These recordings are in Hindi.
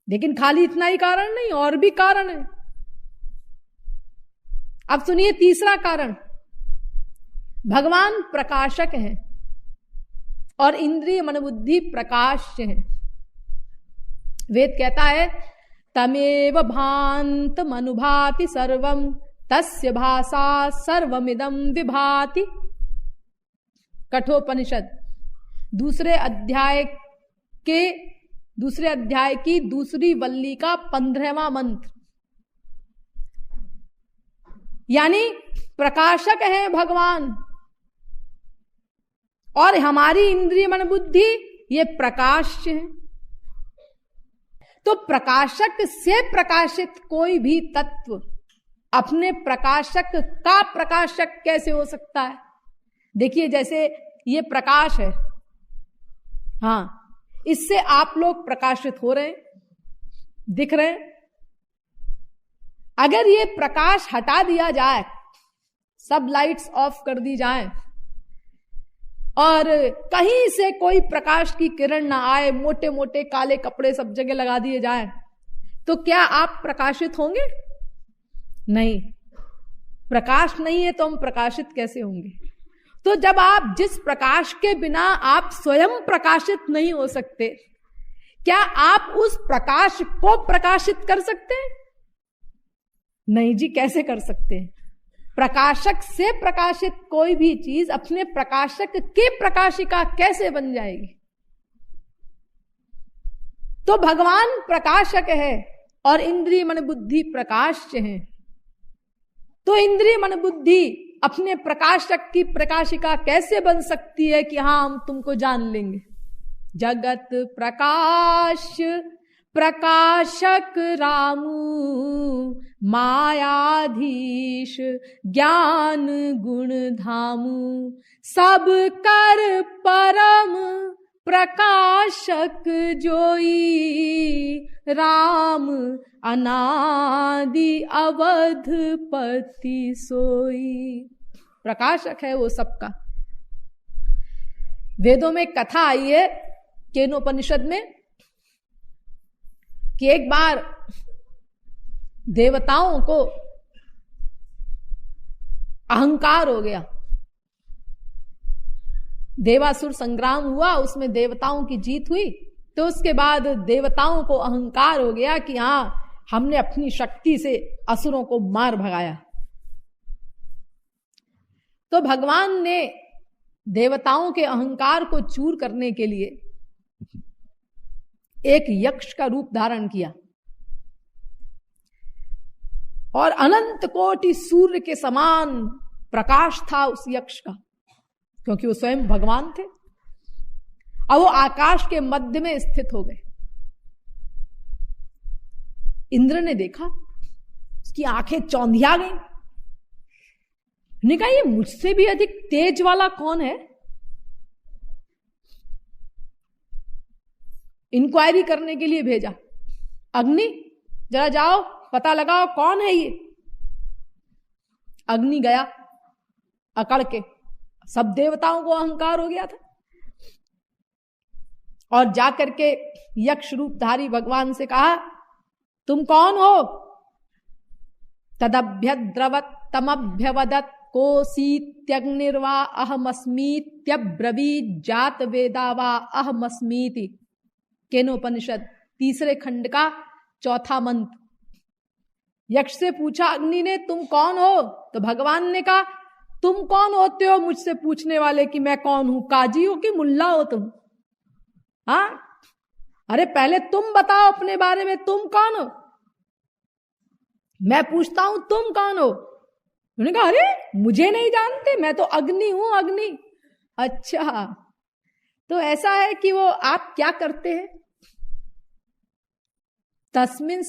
लेकिन खाली इतना ही कारण नहीं, और भी कारण है। अब सुनिए तीसरा कारण, भगवान प्रकाशक हैं और इंद्रिय मन बुद्धि प्रकाश्य है। वेद कहता है तमेव भांत मनुभाति सर्वम तस्य भाषा सर्वमिदं विभाति। कठोपनिषद दूसरे अध्याय की दूसरी वल्ली का 15वां मंत्र। यानी प्रकाशक है भगवान और हमारी इंद्रिय मन बुद्धि ये प्रकाश्य है। तो प्रकाशक से प्रकाशित कोई भी तत्व अपने प्रकाशक का प्रकाशक कैसे हो सकता है? देखिए जैसे ये प्रकाश है, हाँ, इससे आप लोग प्रकाशित हो रहे हैं, दिख रहे हैं। अगर ये प्रकाश हटा दिया जाए, सब लाइट्स ऑफ कर दी जाए और कहीं से कोई प्रकाश की किरण ना आए, मोटे मोटे काले कपड़े सब जगह लगा दिए जाए, तो क्या आप प्रकाशित होंगे? नहीं। प्रकाश नहीं है तो हम प्रकाशित कैसे होंगे? तो जब आप जिस प्रकाश के बिना आप स्वयं प्रकाशित नहीं हो सकते, क्या आप उस प्रकाश को प्रकाशित कर सकते हैं? नहीं जी, कैसे कर सकते हैं? प्रकाशक से प्रकाशित कोई भी चीज अपने प्रकाशक के प्रकाशिका कैसे बन जाएगी? तो भगवान प्रकाशक है और इंद्रिय मन बुद्धि प्रकाश्य है। तो इंद्रिय मन बुद्धि अपने प्रकाशक की प्रकाशिका कैसे बन सकती है कि हाँ हम तुमको जान लेंगे? जगत प्रकाश प्रकाशक रामू मायाधीश ज्ञान गुण धामू सब कर परम प्रकाशक जोई राम अनादि अवधपति सोई। प्रकाशक है वो सबका। वेदों में कथा आई है केनोपनिषद में कि एक बार देवताओं को अहंकार हो गया। देवासुर संग्राम हुआ, उसमें देवताओं की जीत हुई। तो उसके बाद देवताओं को अहंकार हो गया कि हाँ हमने अपनी शक्ति से असुरों को मार भगाया। तो भगवान ने देवताओं के अहंकार को चूर करने के लिए एक यक्ष का रूप धारण किया और अनंत कोटि सूर्य के समान प्रकाश था उस यक्ष का, क्योंकि वो स्वयं भगवान थे। और वो आकाश के मध्य में स्थित हो गए। इंद्र ने देखा, उसकी आंखें चौंधिया गई। ने कहा ये मुझसे भी अधिक तेज वाला कौन है? इंक्वायरी करने के लिए भेजा, अग्नि जरा जाओ पता लगाओ कौन है ये। अग्नि गया अकड़ के, सब देवताओं को अहंकार हो गया था, और जाकर के यक्ष रूपधारी भगवान से कहा तुम कौन हो? तदभ्यद्रवत तमभ्यवदत कोसीत्यग्निर्वा अहमस्मीत्यब्रवीत जात वेदावा अहमस्मीति। केनोपनिषद तीसरे खंड का 4वां मंत्र। यक्ष से पूछा अग्नि ने तुम कौन हो? तो भगवान ने कहा तुम कौन होते हो मुझसे पूछने वाले कि मैं कौन हूं? काजी हो कि मुल्ला हो तुम? हाँ, अरे पहले तुम बताओ अपने बारे में, तुम कौन हो? मैं पूछता हूं तुम कौन हो? उन्होंने कहा अरे मुझे नहीं जानते, मैं तो अग्नि हूं, अग्नि। अच्छा, तो ऐसा है कि वो आप क्या करते हैं? तस्मिन्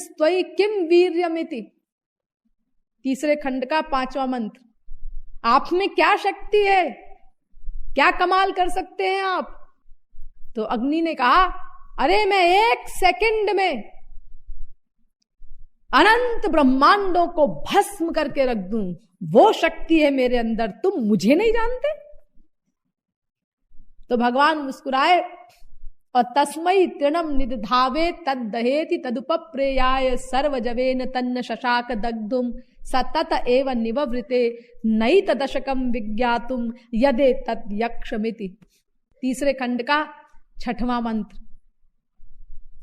त्वयि किम वीर्यमिति। तीसरे खंड का 5वां मंत्र। आप में क्या शक्ति है, क्या कमाल कर सकते हैं आप? तो अग्नि ने कहा अरे मैं 1 सेकंड में अनंत ब्रह्मांडों को भस्म करके रख दूं, वो शक्ति है मेरे अंदर, तुम मुझे नहीं जानते? तो भगवान मुस्कुराए और तस्मै तृणम निदधावे तद्दहेति तदुपप्रेयाय सर्वजवेन तन्न शशाक दग्धुम सतत एव निववृते नैत दशकम विज्ञातुम यदे तत् यक्षमिति। तीसरे खंड का 6वां मंत्र।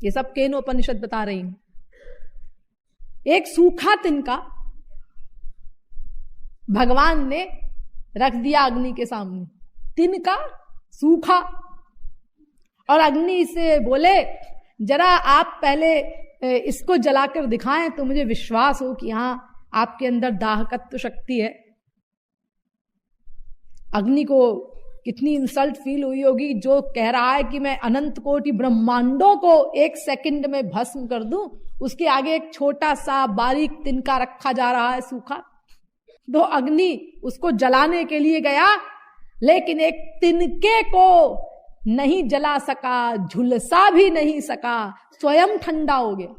ये सब केनोपनिषद बता रही हूं। एक सूखा तिनका भगवान ने रख दिया अग्नि के सामने, तिनका सूखा, और अग्नि से बोले जरा आप पहले इसको जलाकर दिखाएं तो मुझे विश्वास हो कि हाँ आपके अंदर दाहकत्व शक्ति है। अग्नि को कितनी इंसल्ट फील हुई होगी, जो कह रहा है कि मैं अनंत कोटि ब्रह्मांडों को 1 सेकंड में भस्म कर दूं, उसके आगे एक छोटा सा बारीक तिनका रखा जा रहा है सूखा। तो अग्नि उसको जलाने के लिए गया, लेकिन एक तिनके को नहीं जला सका, झुलसा भी नहीं सका, स्वयं ठंडा हो गया,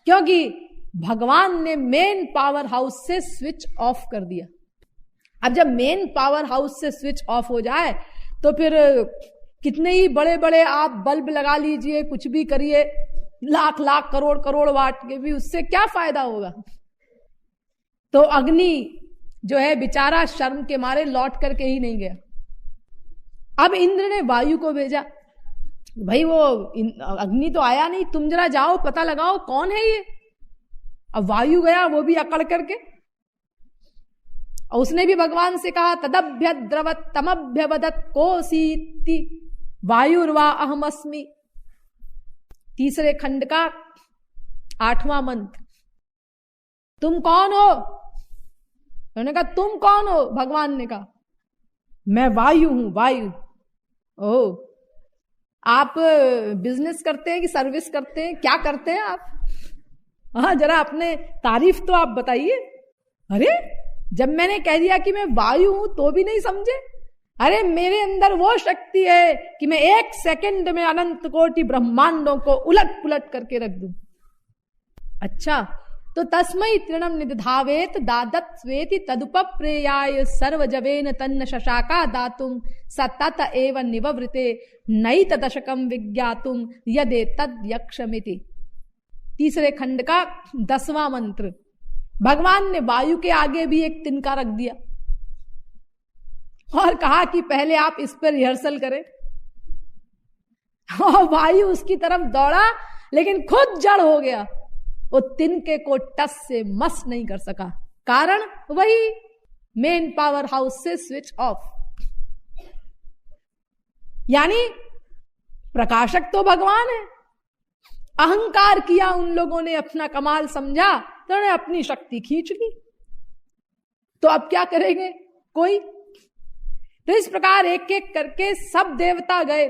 क्योंकि भगवान ने मेन पावर हाउस से स्विच ऑफ कर दिया। अब जब मेन पावर हाउस से स्विच ऑफ हो जाए तो फिर कितने ही बड़े बड़े आप बल्ब लगा लीजिए, कुछ भी करिए, लाख लाख करोड़ करोड़ वाट के भी, उससे क्या फायदा होगा। तो अग्नि जो है बेचारा शर्म के मारे लौट करके ही नहीं गया। अब इंद्र ने वायु को भेजा, भाई वो अग्नि तो आया नहीं, तुम जरा जाओ पता लगाओ कौन है ये। अब वायु गया, वो भी अकड़ करके, और उसने भी भगवान से कहा तदभ्य द्रवत तमभ्यवदत कोसीति वायुर्वा अहमस्मि। तीसरे खंड का 8वां मंत्र। तुम कौन हो? उन्होंने कहा तुम कौन हो? भगवान ने कहा मैं वायु हूं, वायु। ओ, आप बिजनेस करते हैं कि सर्विस करते हैं, क्या करते हैं आप? हाँ, जरा अपने तारीफ तो आप बताइए। अरे जब मैंने कह दिया कि मैं वायु हूं तो भी नहीं समझे। अरे मेरे अंदर वो शक्ति है कि मैं 1 सेकंड में अनंत कोटि ब्रह्मांडों को उलट पुलट करके रख दूं। अच्छा, तो तस्मै तृणम निदधावेत दादत् स्वेति तदुपप्रेयाय सर्वजवेन तन्न शशाका दातुम सतत एव निववृते नैत दशकम विज्ञातुम यदे तद यक्षमिति। तीसरे खंड का 10वां मंत्र। भगवान ने वायु के आगे भी एक तिनका रख दिया और कहा कि पहले आप इस पर रिहर्सल करें। और वायु उसकी तरफ दौड़ा, लेकिन खुद जड़ हो गया, वो तिनके को टस से मस नहीं कर सका। कारण वही मेन पावर हाउस से स्विच ऑफ। यानी प्रकाशक तो भगवान है, अहंकार किया उन लोगों ने, अपना कमाल समझा तो उन्होंने अपनी शक्ति खींच ली। तो अब क्या करेंगे कोई? तो इस प्रकार एक एक करके सब देवता गए,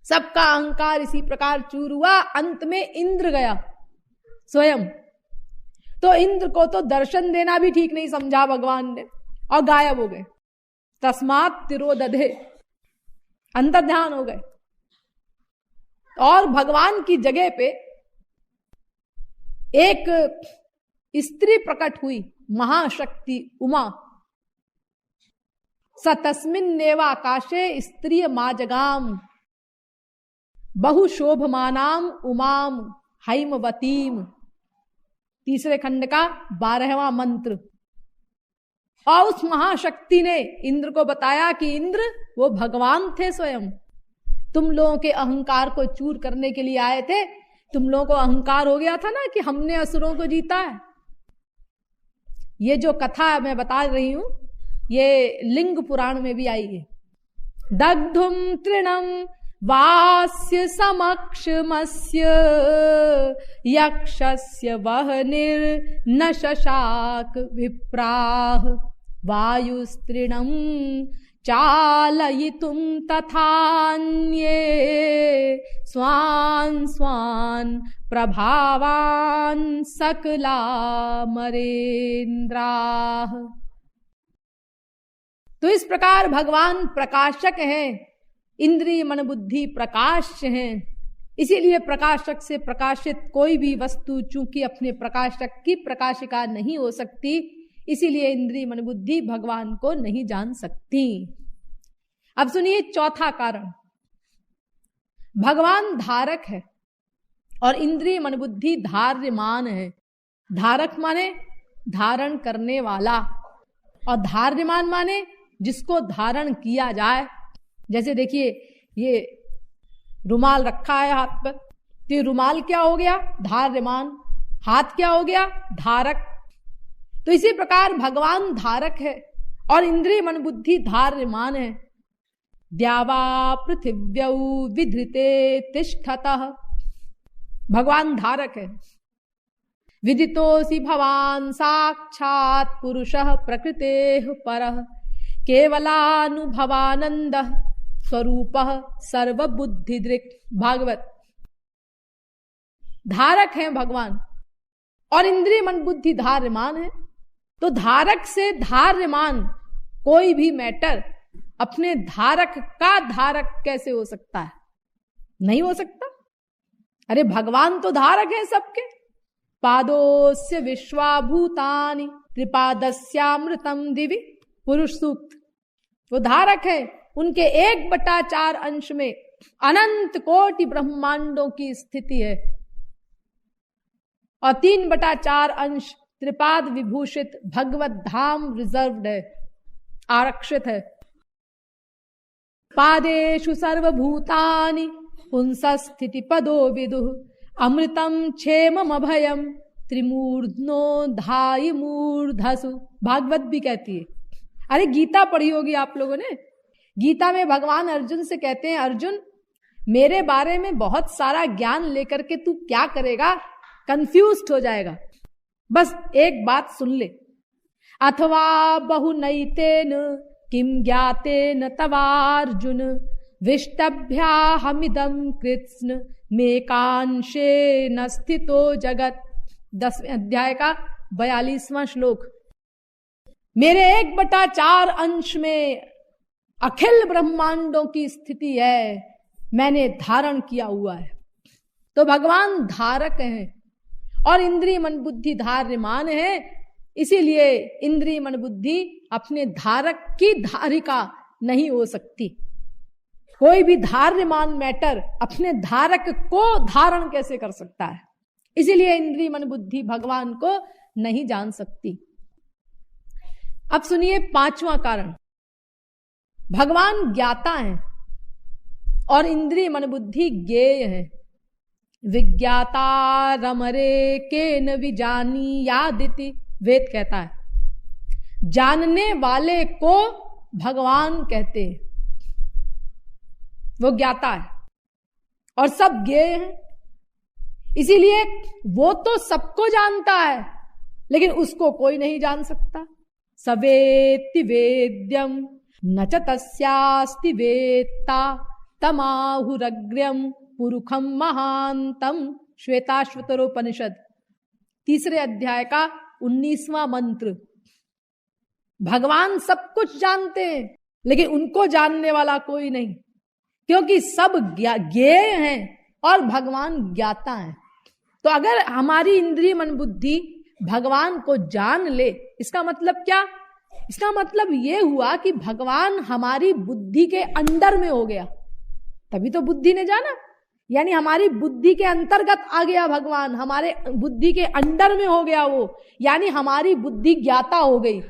सबका अहंकार इसी प्रकार चूर हुआ। अंत में इंद्र गया स्वयं। तो इंद्र को तो दर्शन देना भी ठीक नहीं समझा भगवान ने, और गायब हो गए। तस्मात् तिरोदधे, अंतर ध्यान हो गए। और भगवान की जगह पे एक स्त्री प्रकट हुई, महाशक्ति उमा। स तस्मिन्नेव आकाशे स्त्रिय माजगाम बहुशोभमानाम उमाम हैमवतीम। तीसरे खंड का 12वां मंत्र। और उस महाशक्ति ने इंद्र को बताया कि इंद्र वो भगवान थे स्वयं, तुम लोगों के अहंकार को चूर करने के लिए आए थे। तुम लोगों को अहंकार हो गया था ना कि हमने असुरों को जीता है। ये जो कथा मैं बता रही हूं, ये लिंग पुराण में भी आई है। दग्धुम तृणम वास्य समक्षमस्य यक्षस्य वहनिर न शशाक विप्राह वायुस्तृणम चालयितुं तथान्ये स्वान् स्वान् प्रभावान् सकला मरेन्द्राः। तो इस प्रकार भगवान प्रकाशक हैं, इंद्रिय मन बुद्धि प्रकाश हैं। इसीलिए प्रकाशक से प्रकाशित कोई भी वस्तु चूंकि अपने प्रकाशक की प्रकाशिका नहीं हो सकती, इसीलिए इंद्रिय मन बुद्धि भगवान को नहीं जान सकती। अब सुनिए चौथा कारण। भगवान धारक है और इंद्रिय मन बुद्धि धार्यमान है। धारक माने धारण करने वाला, और धार्यमान माने जिसको धारण किया जाए। जैसे देखिए ये रुमाल रखा है हाथ पर, तो ये रुमाल क्या हो गया? धार्यमान। हाथ क्या हो गया? धारक। तो इसी प्रकार भगवान धारक है और इंद्रिय मन बुद्धि धार्यमान है। द्यावा पृथिव्यौ विधृते तिष्ठतः, भगवान धारक है। विदितोऽसि भवान साक्षात् पुरुषः प्रकृतेः परः केवलानुभवानन्दः स्वरूपः सर्वबुद्धिदृक्। भागवत। धारक है भगवान और इंद्रिय मन बुद्धि धार्यमान है। तो धारक से धार्यमान कोई भी मैटर अपने धारक का धारक कैसे हो सकता है? नहीं हो सकता। अरे भगवान तो धारक है सबके। पादोस्य विश्वाभूतानि त्रिपादस्यामृतम दिवि, पुरुष सूक्त। वो धारक है, उनके 1/4 अंश में अनंत कोटि ब्रह्मांडों की स्थिति है और 3/4 अंश त्रिपाद विभूषित भगवत धाम रिजर्व्ड है, आरक्षित है। पादेषु सर्वभूतानि पुंसस्थिति पदो विदुः अमृतम क्षेमम अभयम त्रिमूर्ध्नो धायि मूर्धसु। भागवत भी कहती है। अरे गीता पढ़ी होगी आप लोगों ने। गीता में भगवान अर्जुन से कहते हैं, अर्जुन मेरे बारे में बहुत सारा ज्ञान लेकर के तू क्या करेगा? कंफ्यूज्ड हो जाएगा। बस एक बात सुन ले। अथवा बहुनैतेन किम ज्ञातेन तवार्जुन विष्टभ्याहमिदं कृत्स्न मेकांशेन स्थितो जगत। 10वें अध्याय का 42वां श्लोक। मेरे 1/4 अंश में अखिल ब्रह्मांडों की स्थिति है, मैंने धारण किया हुआ है। तो भगवान धारक हैं और इंद्रिय मन बुद्धि धार्यमान है। इसीलिए इंद्रिय मन बुद्धि अपने धारक की धारिका नहीं हो सकती। कोई भी धार्यमान मैटर अपने धारक को धारण कैसे कर सकता है? इसीलिए इंद्रिय मन बुद्धि भगवान को नहीं जान सकती। अब सुनिए 5वां कारण। भगवान ज्ञाता है और इंद्रिय मन बुद्धि ज्ञेय है। विज्ञाता रमरे केन विजानी यादिति, वेद कहता है। जानने वाले को भगवान कहते हैं, वो ज्ञाता है और सब ज्ञेय है। इसीलिए वो तो सबको जानता है, लेकिन उसको कोई नहीं जान सकता। सवेत्ति वेद्यम न च तस्यास्ति वेत्ता तमाहुरग्र्यम पुरुखम महांतम। श्वेताश्वतरोपनिषद 3 अध्याय का 19वां मंत्र। भगवान सब कुछ जानते हैं, लेकिन उनको जानने वाला कोई नहीं, क्योंकि सब ज्ञेय हैं और भगवान ज्ञाता हैं। तो अगर हमारी इंद्रिय मन बुद्धि भगवान को जान ले, इसका मतलब क्या? इसका मतलब ये हुआ कि भगवान हमारी बुद्धि के अंडर में हो गया, तभी तो बुद्धि ने जाना। यानी हमारी बुद्धि के अंतर्गत आ गया भगवान, हमारे बुद्धि के अंडर में हो गया वो, यानी हमारी बुद्धि ज्ञाता हो गई।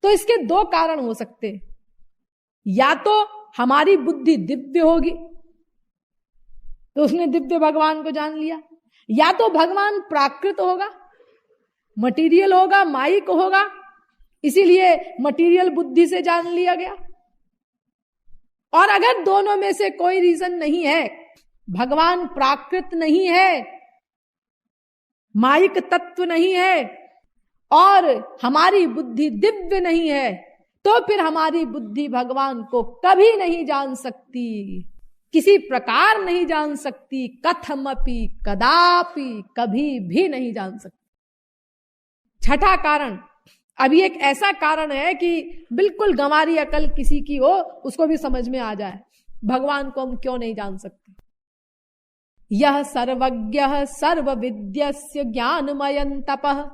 तो इसके 2 कारण हो सकते हैं। या तो हमारी बुद्धि दिव्य होगी, तो उसने दिव्य भगवान को जान लिया, या तो भगवान प्राकृत होगा, मटीरियल होगा, माइक होगा, इसीलिए मटीरियल बुद्धि से जान लिया गया। और अगर दोनों में से कोई रीजन नहीं है, भगवान प्राकृत नहीं है, माइक तत्व नहीं है और हमारी बुद्धि दिव्य नहीं है, तो फिर हमारी बुद्धि भगवान को कभी नहीं जान सकती, किसी प्रकार नहीं जान सकती, कथमपि कदापि कभी भी नहीं जान सकती। 6ठा कारण, अभी एक ऐसा कारण है कि बिल्कुल गंवारी अकल किसी की हो उसको भी समझ में आ जाए, भगवान को हम क्यों नहीं जान सकते। यह सर्वज्ञः सर्वविद्यस्य ज्ञानमयं तपः।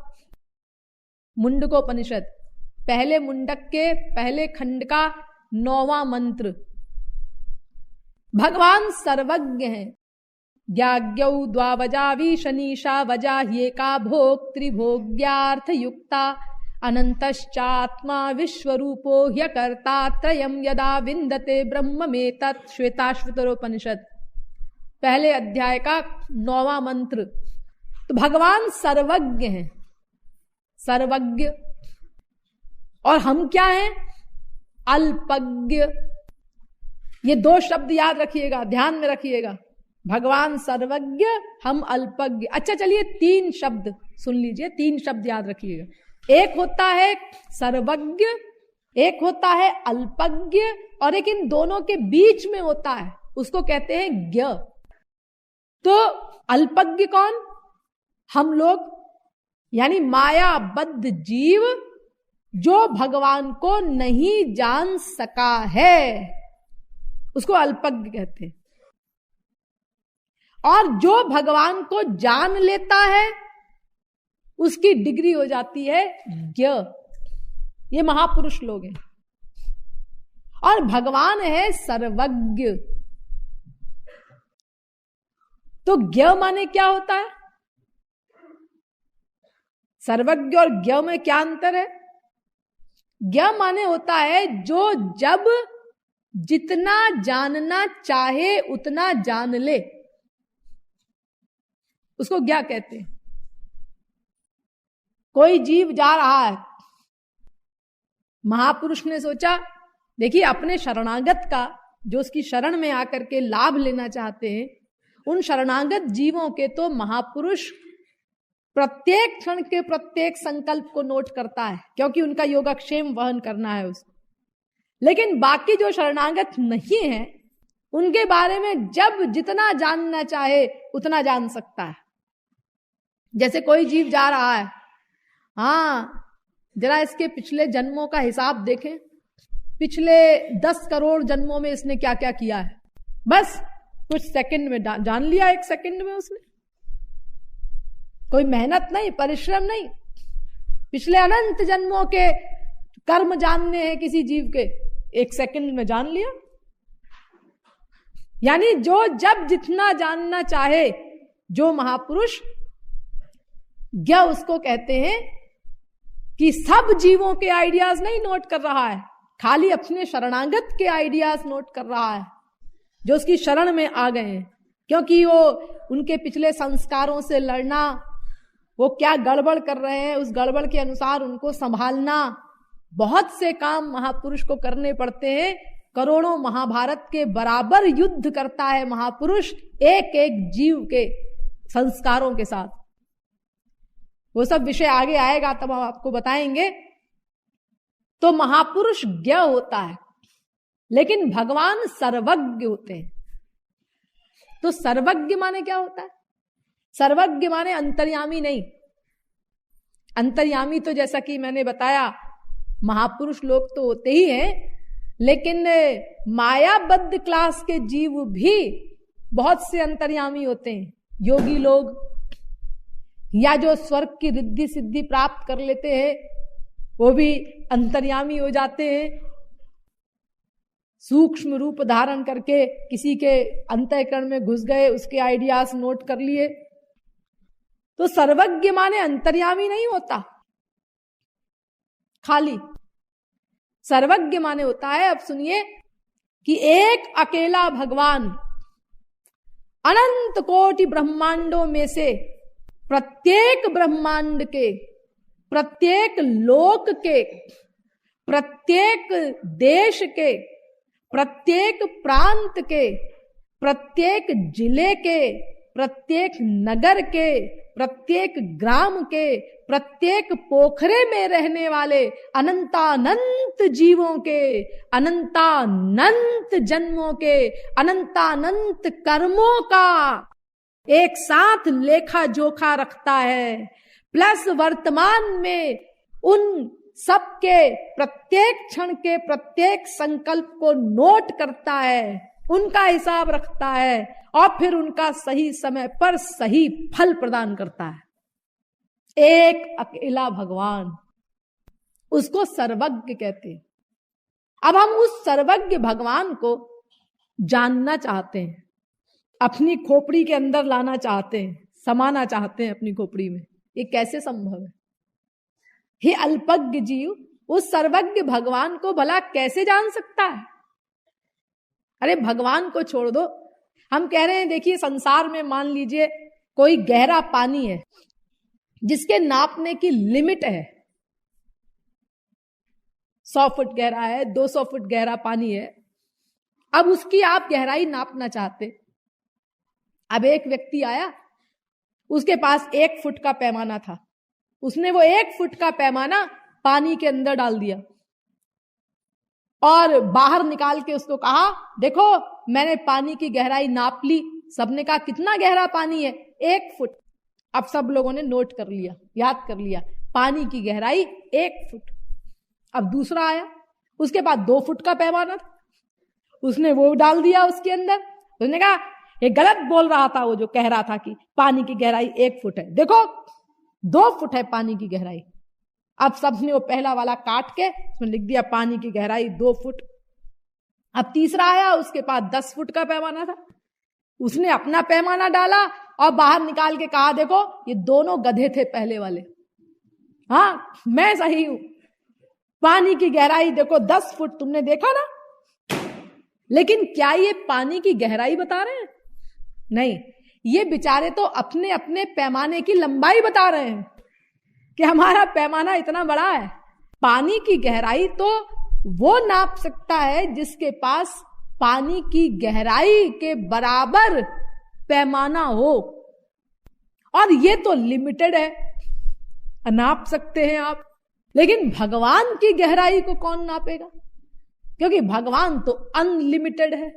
मुंडकोपनिषद पहले मुंडक के पहले खंड का 9वां मंत्र। भगवान सर्वज्ञ हैं। ज्ञाज्ञौ द्वावजावी शनीशा वजा ह्येका भोक्तृभोग्यार्थ युक्ता अनंतश्चात्मा विश्वरूपो ह्यकर्ता त्रयम् यदा विन्दते ब्रह्ममेतत्। श्वेताश्वतरोपनिषद पहले अध्याय का 9वां मंत्र। तो भगवान सर्वज्ञ हैं, सर्वज्ञ। और हम क्या हैं? अल्पज्ञ। ये 2 शब्द याद रखिएगा, ध्यान में रखिएगा। भगवान सर्वज्ञ, हम अल्पज्ञ। अच्छा चलिए 3 शब्द सुन लीजिए, 3 शब्द याद रखिएगा। एक होता है सर्वज्ञ, एक होता है अल्पज्ञ, और एक इन दोनों के बीच में होता है, उसको कहते हैं ज्ञ। तो अल्पज्ञ कौन? हम लोग, यानी मायाबद्ध जीव जो भगवान को नहीं जान सका है, उसको अल्पज्ञ कहते हैं। और जो भगवान को जान लेता है उसकी डिग्री हो जाती है ज्ञ। ये महापुरुष लोग हैं। और भगवान है सर्वज्ञ। तो ज्ञ माने क्या होता है? सर्वज्ञ और ज्ञ में क्या अंतर है? ज्ञ माने होता है जो जब जितना जानना चाहे उतना जान ले, उसको ज्ञ कहते हैं। कोई जीव जा रहा है, महापुरुष ने सोचा, देखिए अपने शरणागत का, जो उसकी शरण में आकर के लाभ लेना चाहते हैं, उन शरणागत जीवों के तो महापुरुष प्रत्येक क्षण के प्रत्येक संकल्प को नोट करता है, क्योंकि उनका योगक्षेम वहन करना है उसको। लेकिन बाकी जो शरणागत नहीं है, उनके बारे में जब जितना जानना चाहे उतना जान सकता है। जैसे कोई जीव जा रहा है, हाँ जरा इसके पिछले जन्मों का हिसाब देखें, पिछले 10 करोड़ जन्मों में इसने क्या क्या किया है, बस कुछ सेकंड में जान लिया। 1 सेकंड में उसने, कोई मेहनत नहीं, परिश्रम नहीं, पिछले अनंत जन्मों के कर्म जानने हैं किसी जीव के, 1 सेकंड में जान लिया। यानी जो जब जितना जानना चाहे, जो महापुरुष ज्ञ, उसको कहते हैं कि सब जीवों के आइडियाज नहीं नोट कर रहा है, खाली अपने शरणागत के आइडियाज नोट कर रहा है, जो उसकी शरण में आ गए हैं। क्योंकि वो उनके पिछले संस्कारों से लड़ना, वो क्या गड़बड़ कर रहे हैं, उस गड़बड़ के अनुसार उनको संभालना, बहुत से काम महापुरुष को करने पड़ते हैं। करोड़ों महाभारत के बराबर युद्ध करता है महापुरुष एक एक जीव के संस्कारों के साथ। वो सब विषय आगे आएगा तब हम आपको बताएंगे। तो महापुरुष ज्ञ होता है, लेकिन भगवान सर्वज्ञ होते हैं। तो सर्वज्ञ माने क्या होता है? सर्वज्ञ माने अंतर्यामी नहीं। अंतर्यामी तो जैसा कि मैंने बताया महापुरुष लोग तो होते ही हैं, लेकिन मायाबद्ध क्लास के जीव भी बहुत से अंतर्यामी होते हैं। योगी लोग, या जो स्वर्ग की रिद्धि सिद्धि प्राप्त कर लेते हैं, वो भी अंतर्यामी हो जाते हैं। सूक्ष्म रूप धारण करके किसी के अंतःकरण में घुस गए, उसके आइडियाज नोट कर लिए। तो सर्वज्ञ माने अंतर्यामी नहीं होता, खाली सर्वज्ञ माने होता है, अब सुनिए, कि एक अकेला भगवान अनंत कोटि ब्रह्मांडों में से प्रत्येक ब्रह्मांड के, प्रत्येक लोक के, प्रत्येक देश के, प्रत्येक प्रांत के, प्रत्येक जिले के, प्रत्येक नगर के, प्रत्येक ग्राम के, प्रत्येक पोखरे में रहने वाले अनंतानंत जीवों के, अनंतानंत जन्मों के, अनंतानंत कर्मों का एक साथ लेखा जोखा रखता है, प्लस वर्तमान में उन सबके प्रत्येक क्षण के प्रत्येक संकल्प को नोट करता है, उनका हिसाब रखता है और फिर उनका सही समय पर सही फल प्रदान करता है। एक अकेला भगवान, उसको सर्वज्ञ कहते हैं। अब हम उस सर्वज्ञ भगवान को जानना चाहते हैं, अपनी खोपड़ी के अंदर लाना चाहते हैं, समाना चाहते हैं अपनी खोपड़ी में। ये कैसे संभव है? हे अल्पज्ञ जीव, उस सर्वज्ञ भगवान को भला कैसे जान सकता है? अरे भगवान को छोड़ दो, हम कह रहे हैं देखिए संसार में मान लीजिए कोई गहरा पानी है जिसके नापने की लिमिट है, 100 फुट गहरा है, 200 फुट गहरा पानी है, अब उसकी आप गहराई नापना चाहते। अब एक व्यक्ति आया, उसके पास 1 फुट का पैमाना था, उसने वो 1 फुट का पैमाना पानी के अंदर डाल दिया और बाहर निकाल के उसको कहा, देखो मैंने पानी की गहराई नाप ली। सबने कहा कितना गहरा पानी है? 1 फुट। अब सब लोगों ने नोट कर लिया, याद कर लिया, पानी की गहराई 1 फुट। अब दूसरा आया, उसके बाद 2 फुट का पैमाना था, उसने वो डाल दिया उसके अंदर। उसने कहा ये गलत बोल रहा था वो जो कह रहा था कि पानी की गहराई 1 फुट है, देखो 2 फुट है पानी की गहराई। अब सबने वो पहला वाला काट के उसमें लिख दिया पानी की गहराई 2 फुट। अब तीसरा आया, उसके पास 10 फुट का पैमाना था, उसने अपना पैमाना डाला और बाहर निकाल के कहा, देखो ये दोनों गधे थे पहले वाले, हाँ मैं सही हूं, पानी की गहराई देखो 10 फुट, तुमने देखा ना। लेकिन क्या ये पानी की गहराई बता रहे हैं? नहीं, ये बेचारे तो अपने अपने पैमाने की लंबाई बता रहे हैं कि हमारा पैमाना इतना बड़ा है। पानी की गहराई तो वो नाप सकता है जिसके पास पानी की गहराई के बराबर पैमाना हो, और ये तो लिमिटेड है, नाप सकते हैं आप, लेकिन भगवान की गहराई को कौन नापेगा? क्योंकि भगवान तो अनलिमिटेड है।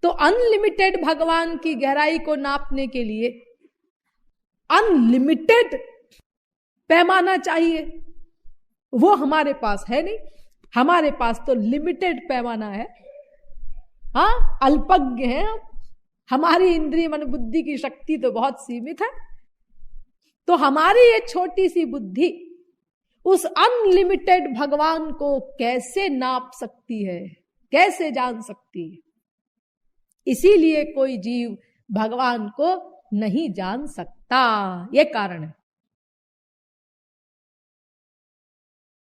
तो अनलिमिटेड भगवान की गहराई को नापने के लिए अनलिमिटेड पैमाना चाहिए, वो हमारे पास है नहीं, हमारे पास तो लिमिटेड पैमाना है। हाँ, अल्पज्ञ हैं हम, हमारी इंद्रिय मन बुद्धि की शक्ति तो बहुत सीमित है। तो हमारी ये छोटी सी बुद्धि उस अनलिमिटेड भगवान को कैसे नाप सकती है, कैसे जान सकती है? इसीलिए कोई जीव भगवान को नहीं जान सकता, ये कारण है।